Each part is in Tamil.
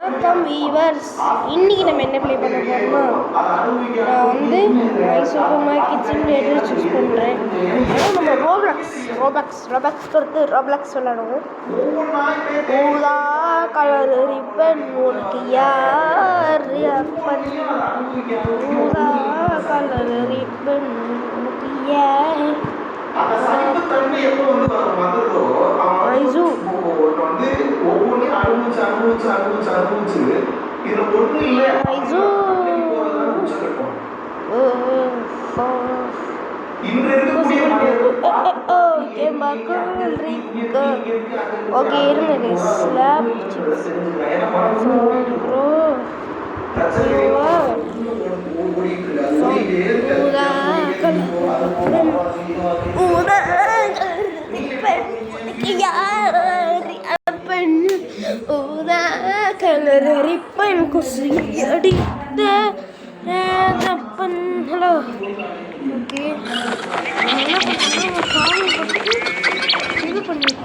வணக்கம் வீவர்ஸ். இன்னைக்கு நம்ம என்ன ப்ளே பண்ண போறோம்னா, நான் வந்து my super market simulator choose பண்ணுறேன். நம்ம ரோபாக்ஸ் கொடுத்து ரோப்ளாக்ஸ் சொல்லணும். ஊதா கலர் ரிப்பன் உனக்கு யார் அப்பன்? ஊதா கலர் ரிப்பன் உனக்கு யார்? ஓகே இருங்க ஸ்லாப் ரிப்பன் குசி அடித்த ஹலோ ஓகே இது பண்ணிட்டு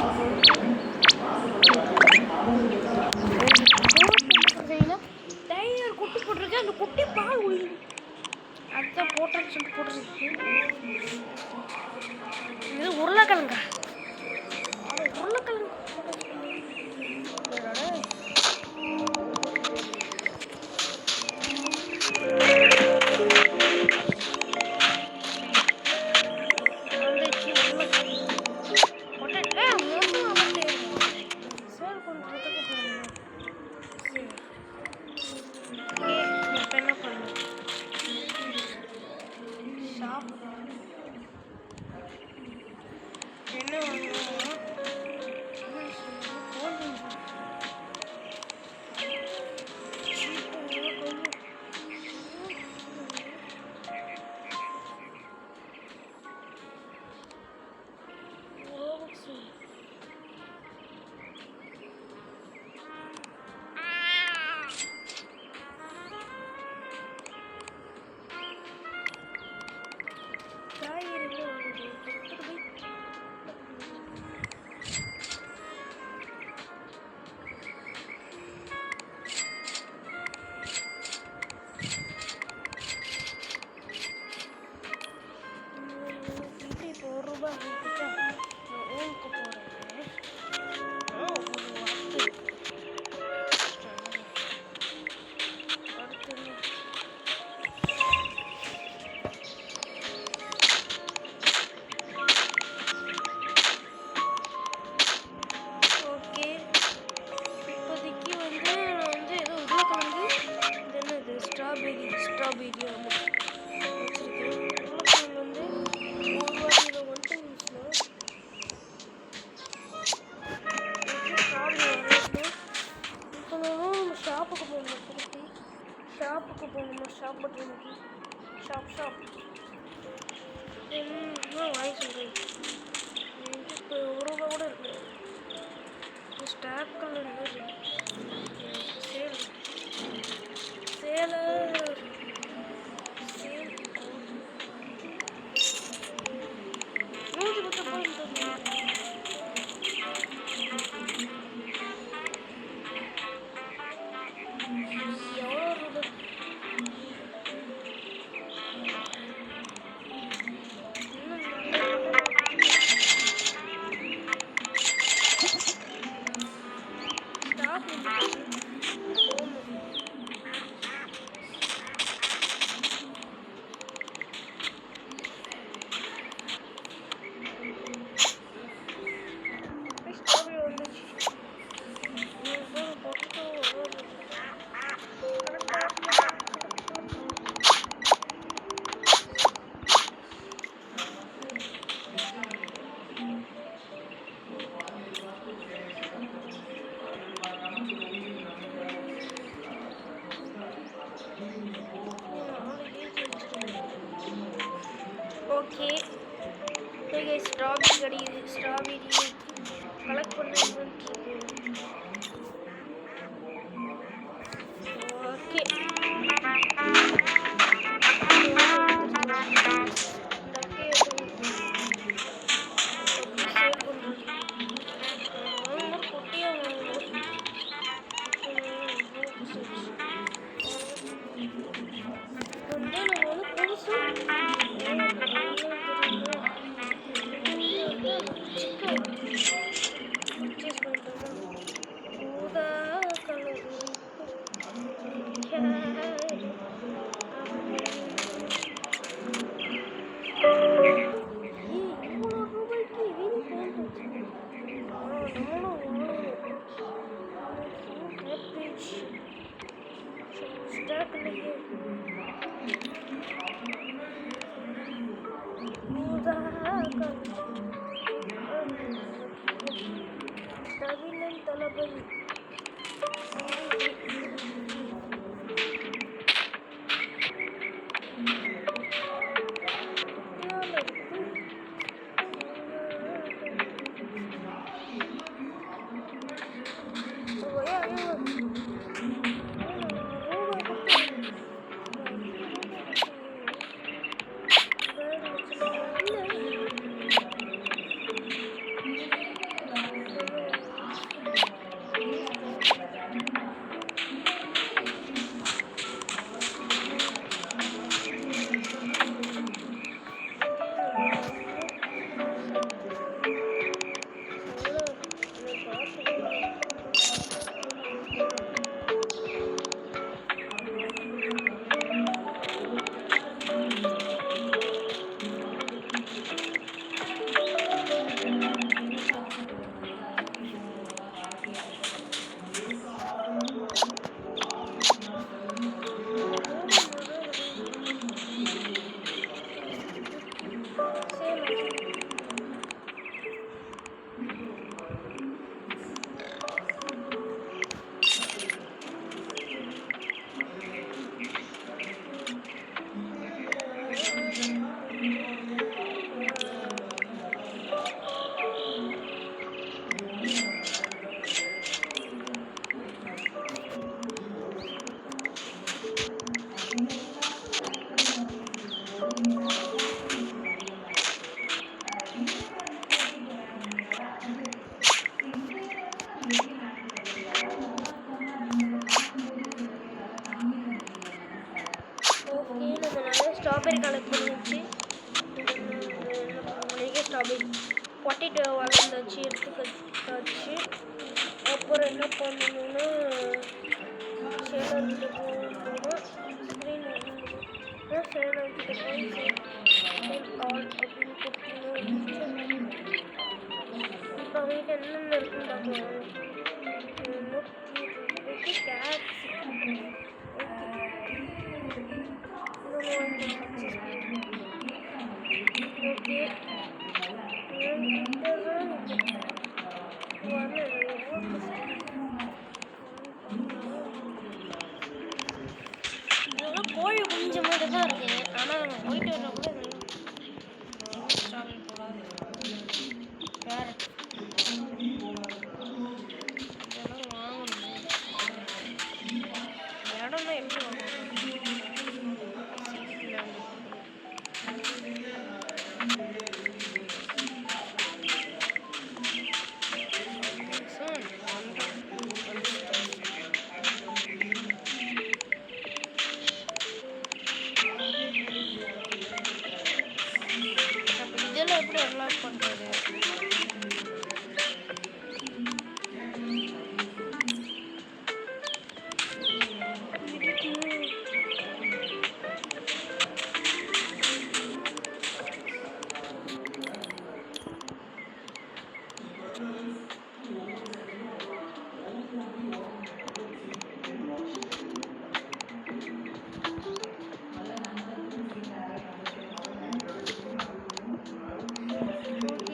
டைலர் குட்டி போட்டிருக்கேன். அந்த குட்டி பால் ஒளி அதுதான் போட்டேன்னு சொல்லிட்டு போட்டுருக்கு. இது உருளைக்கிழங்கா? உருளைக்கிழங்கு ஷாப்புக்கு போகணுமா? ஷாப் என்ன வாங்கி சொல்கிறேன். இப்போ ஒரு ரூபா கூட இருக்கு. ஸ்டாக் கலர் சேலை ஓகே. ஸ்ட்ராபெரி கலெக்ட் பண்ணுறது. ஓகே வந்து நம்ம வந்து புதுசு ஊதா கலர் இவ்வளோ ரூபாய்க்கு வீடு ஸ்டார்ட் இல்லையே ஊதா colour Naveenan Thalapathy strawberry collect பண்ணியாச்சு. ஸ்ட்ராபெரி பொட்டேட்டோ வளர்ந்தாச்சு எடுத்துக்கிட்டாச்சு. அப்புறம் என்ன பண்ணணும்னா சேலர்கிட்ட போகணும். ஸ்க்ரீன் சேலர்கிட்ட போய் ஆல் அப்படின்னு கொடுக்கணும். இப்போ வீட்டில் என்னென்ன இருக்குன்னு பார்க்கலாம். கேட்ஸ் ஓகே கோழி குஞ்ச மாதிரி தான் இருக்கு. ஆனால் நம்ம போயிட்டு வர கூட ட்ராவல் போடாது. வேற இதெல்லாம் வாங்கணும். இடம் தான் எப்படி வாங்கணும்? இதெல்லாம் எப்படி அன்லாக் பண்ணுறது? ஓகே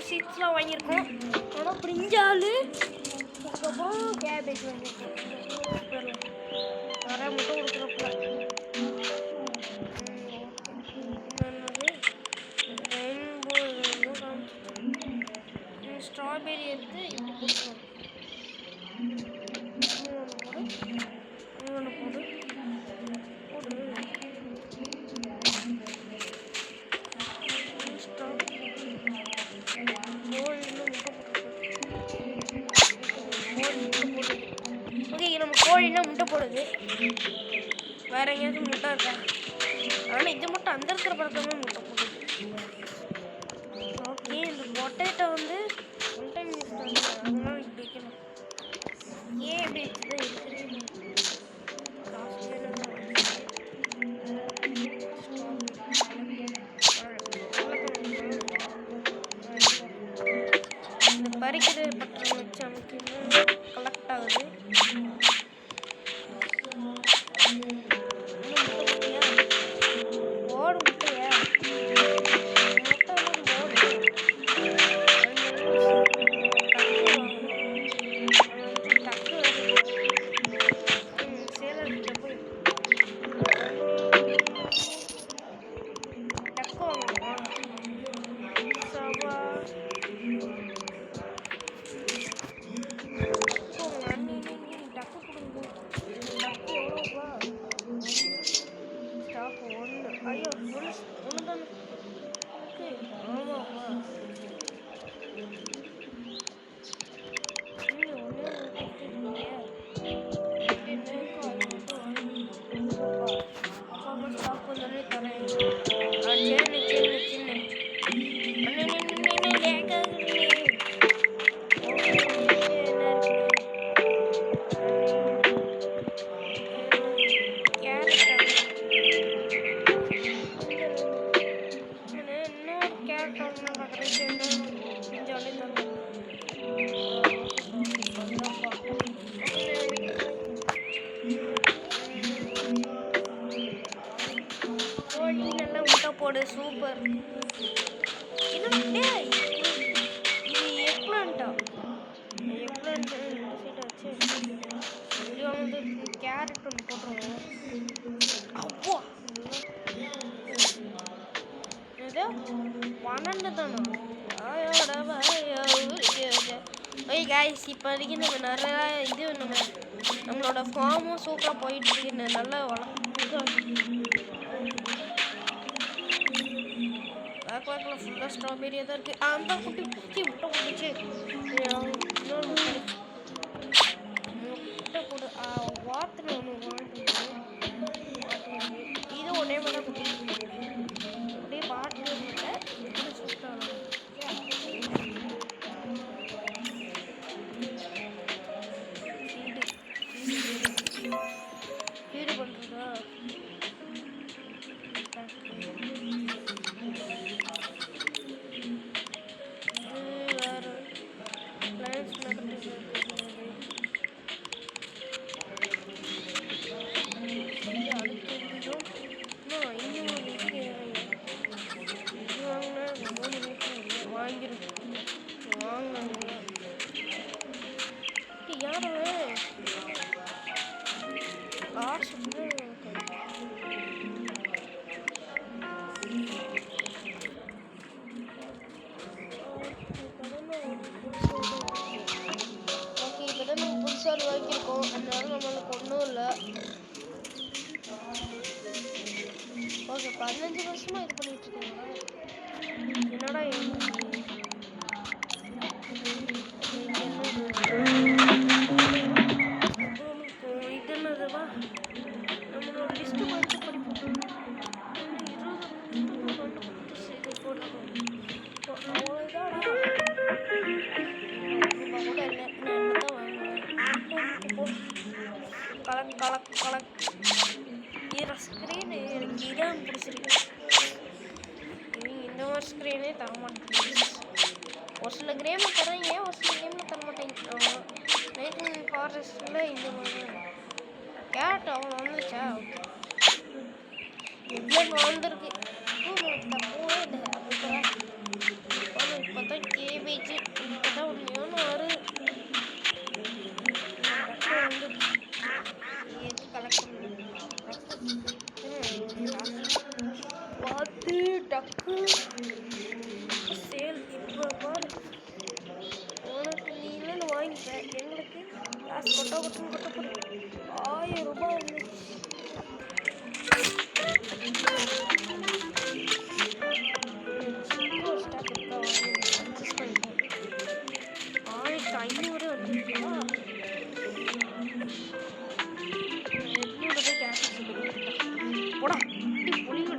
சீட்ஸ்லாம் வாங்கியிருக்கோம். ஆனால் பிரிஞ்சால் அதுக்கப்புறம் கேபேஜ் வாங்கியிருக்கோம். நிறைய முட்டை கொடுக்குறப்ப ரெயின்போ ஸ்ட்ராபெரி எடுத்து இப்படி கொடுக்குறோம். இன்னொன்று போடு கோழினா முட்டை போடுது. வேற எங்கேயாச்சும் முட்டை இருக்கா? ஆனால் இது மட்டும் அந்த இருக்கிற படத்துமே முட்டை போடுது. ஓகே, இந்த பொட்டேட்டோ வந்து ஒன் டைம் யூஸ் பண்ணுறேன், அதனால இப்படி வைக்கணும். ஏன் இப்படி இருக்குது? இந்த பறிக்கிற பட்டம் வச்சு அமைக்கணும், கலெக்ட் ஆகுது. ஐயோ, ஒன்று தான். ஆமாப்பா, போடு. சூப்பர். இது எக்லாண்டா? எக்லாண்ட் இந்த சைடு வச்சு இது வந்து கேரட் ஒன்று போட்டுருவோம். அப்போ இது 12 தானே? ஓகே கைஸ், இப்போதைக்கு நம்ம நிறையா இது நம்மளோட ஃபார்மும் சூப்பராக போயிட்டு இருக்கு. நல்லா வளர்க்க ஃபுல்லாக ஸ்ட்ராபெரியாக தான் இருக்குது. அந்த குட்டி குட்டி முட்டை போட்டுச்சு. முட்டை போடு. வாத்தில் ஒன்று வாங்கிட்டு இது ஒன்றே மட்டும் குட்டி அப்படியே பாட்டில் முட்டை இப்படி சுட்டாங்க. வீடு பண்ணுறதா? வாங்கியிருக்கோம், அதனால நம்மளுக்கு ஒன்றும் இல்லை. ஓகே, 15 வருஷமா இது பண்ணிட்டு இருக்கீங்க. என்னடா இது என்னதுவா? நம்மளோட லிஸ்ட்டு வந்து படிப்போம். 20 போட்டுருக்கோம். அவ்வளோதான் கலக் இது ஸ்க்ரீனு எனக்கு இதான் பிடிச்சிருக்கு. இந்த மாதிரி ஸ்க்ரீனே தர மாட்டேங்குது. ஒரு சில கேமில் தராங்க, ஒரு சில கேமில் தர மாட்டேங்க. நைட் ஃபாரஸ்ட்டில் இந்த மாதிரி கேட் அவன் வந்துச்சா? இவ்வளோ வந்துருக்கு. தப்பவே இல்லை. இப்போ தான் கேபேஜ் காசு கொட்ட போடு. 1000 ரூபாய் இருந்துச்சு. ஒரு ஸ்டாக் இருக்கா அட்ஜஸ்ட் பண்ணிட்டேன். 1500 வந்துருக்கா. 800 ரூபாய் கேஷ் போடா புளிவிட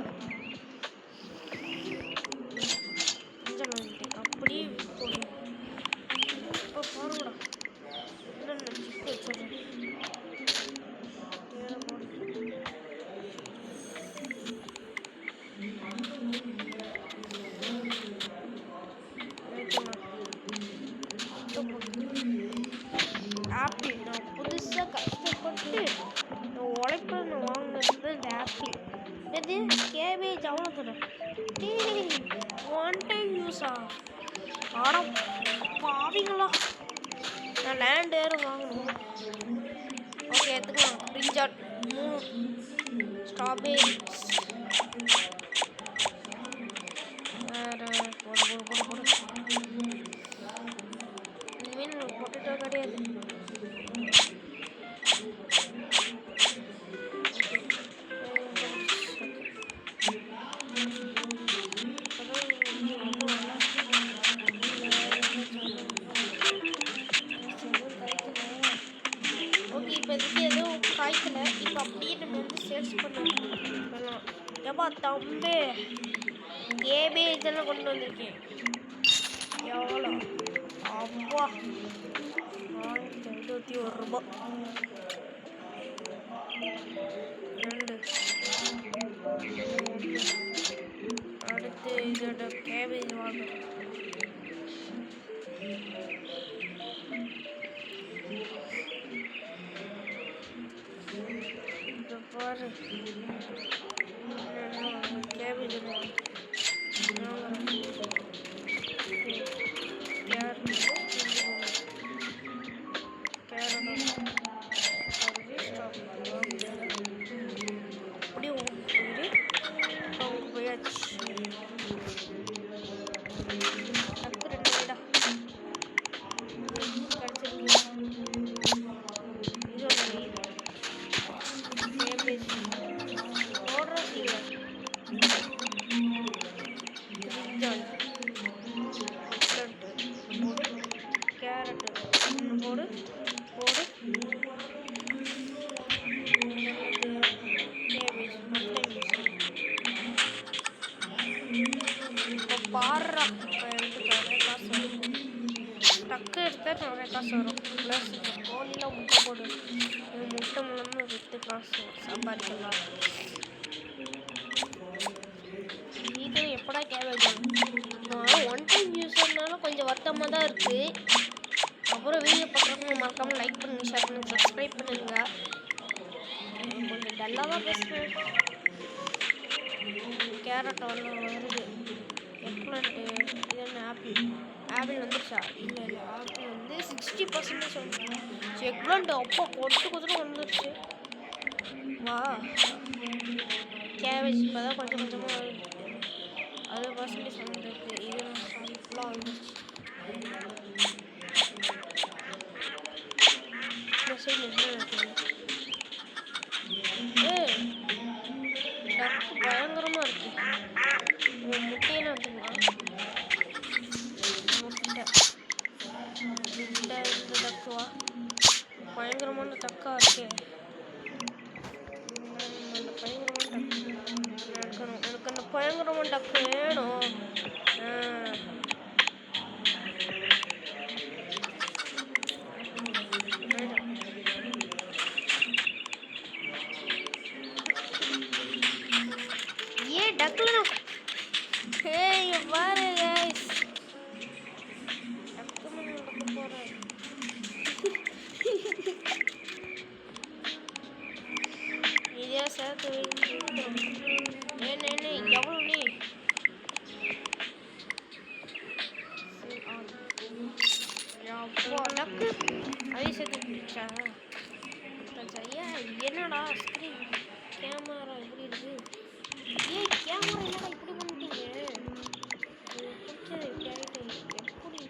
கொஞ்சம் வந்துட்டேன். அப்படியே போடு. இப்போ போடுடா. இல்லை சிக்கு வச்சிடுறேன். ஆப்பிள் நான் புதுசாக கஷ்டப்பட்டு நான் உழைப்பேன்னு வாங்கினது இந்த ஆப்பிள். இது கேபேஜ் அவ்வளோ தரேன். ஒன் டைம் யூஸா? ஆனால் பாவிங்களா, நான் லேண்ட் ஏற வாங்கணும். ஓகே எடுத்துக்கலாம். பிரிஞ்சாட் 3 ஸ்ட்ராபெரி வேறு போடு. மீன் பொட்டேட்டோ கிடையாது. ஓகே இப்போ இதுக்கு எதுவும் காய்க்கலை. இப்போ அப்படியே நம்ம வந்து சேல்ஸ் பண்ணலாம். எப்பா தம்பி கேபேஜ் எல்லாம் கொண்டு வந்திருக்கேன். எவ்வளோ? அப்பா 1021 ரூபாய். 2 அடுத்து இதோட கேபேஜ் வாங்கணும். இதை பாரு கேபேஜ் போடு இப்போ பாடுறா. டக்கு எடுத்தால் நிறைய காசு வரும். ப்ளஸ் கோழிலாம் முட்டை போடு. முட்டை மூலமாக விற்று காசு சம்பாதிக்கலாம். இது எப்படா கேபேஜ் நான் ஒன் டைம் யூஸர்னால கொஞ்சம் வருத்தமாக தான் இருக்குது. அப்புறம் வீடியோ பார்க்குறவங்க மறக்காமல் லைக் பண்ணுங்கள், ஷேர் பண்ணுங்கள், சப்ஸ்கிரைப் பண்ணுங்க. கொஞ்சம் டல்லாக தான் பேசுகிறேன். கேரட் அவ்வளோ வருது. எக்ப்ளான்ட்டு இது என்ன ஆப்பிள் வந்துருச்சா? இல்லை ஆப்பிள் வந்து 60% வந்துச்சு. எக்ப்ளான்ட்டு அப்பா கொத்துட்டு வந்துருச்சு. வா கேபேஜ் இப்போ தான் கொஞ்சம் கொஞ்சமாக வருது. 60% வந்துருக்கு. இது ஃபுல்லாக வந்துருச்சு. பயங்கரமா இருக்கு. முட்டையெல்லாம் வந்துங்களா? முட்டை டக்குவா பயங்கரமான டக்கா இருக்கு. எனக்கு அந்த பயங்கரமான டக்கு வேணும். எவ்வளோ நீ டக்கு அதே சேர்த்து என்னடா ஸ்க்ரீன் கேமரா எப்படி இருக்கு? ஏன் கேமரா என்னடா இப்படி பண்ணிட்டீங்க? எப்படி ஆயிட்டு எப்படி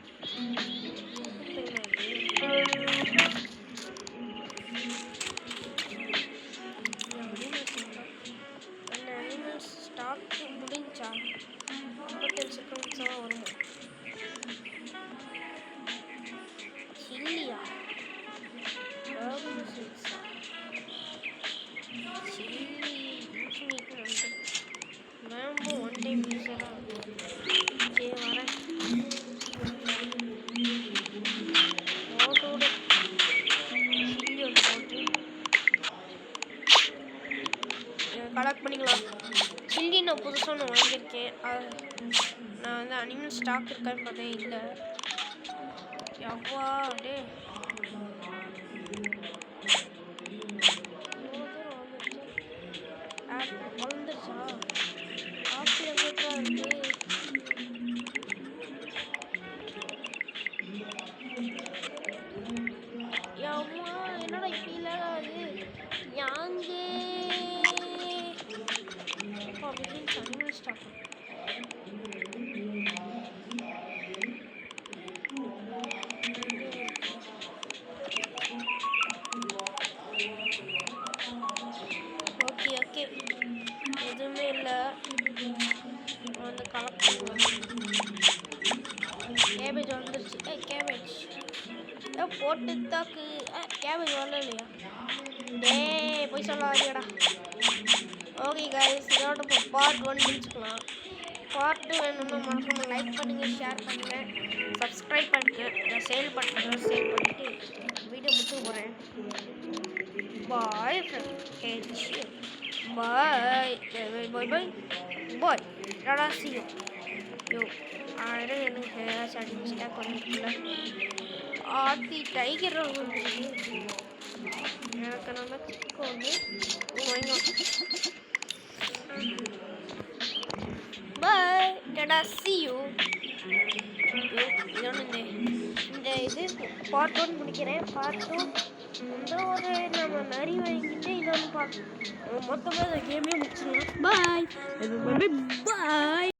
ஸ்டாக் இருக்கான்னு பார்த்தேன், இல்லை. எவ்வா டே ஆப்பிள் வளர்ந்துருச்சா? ஆப்பிள் எவ்வளோ இருக்கு? அம்மா என்னடா இப்படி ஆகுது? யாங்கே தமிழ் ஸ்டாக் ஓகே ஓகே, எதுவுமே இல்லை. வந்து கலெக்ட் கேபேஜ் வந்துருச்சு. கேபேஜ் போட்டு தாக்கு. கேபேஜ் வரலையா? போய் சொல்லாதீங்கடா. ஓகே கைஸ், இதோட இப்போ பார்ட் 1 முடிச்சுக்கலாம். பார்ட் 2 வேணும்னா மறக்காம லைக் பண்ணுங்கள், ஷேர் பண்ணுங்கள், சப்ஸ்கிரைப் பண்ணுங்கள். நான் சேல் பண்ணுறேன், சேல் பண்ணிவிட்டு வீடியோ முடிச்சு போகிறேன். Bye friends, bye bye bye bye. Tata, see you. யோ எனக்கு ஸ்டாக் பண்ணிட்டுல ஆத்தி டைகர் எனக்கு நம்ம சிக்கு ஒன்று பாய். Tata, see you. இந்த இது பார்ட் 1 முடிக்கிறேன். பார்ட் 2 இந்த ஒரு நம்ம நரி வாங்கிட்டு இதொன்று பார்த்து மொத்தமாக இந்த கேமே முடிச்சிடலாம். பாய் பாய்.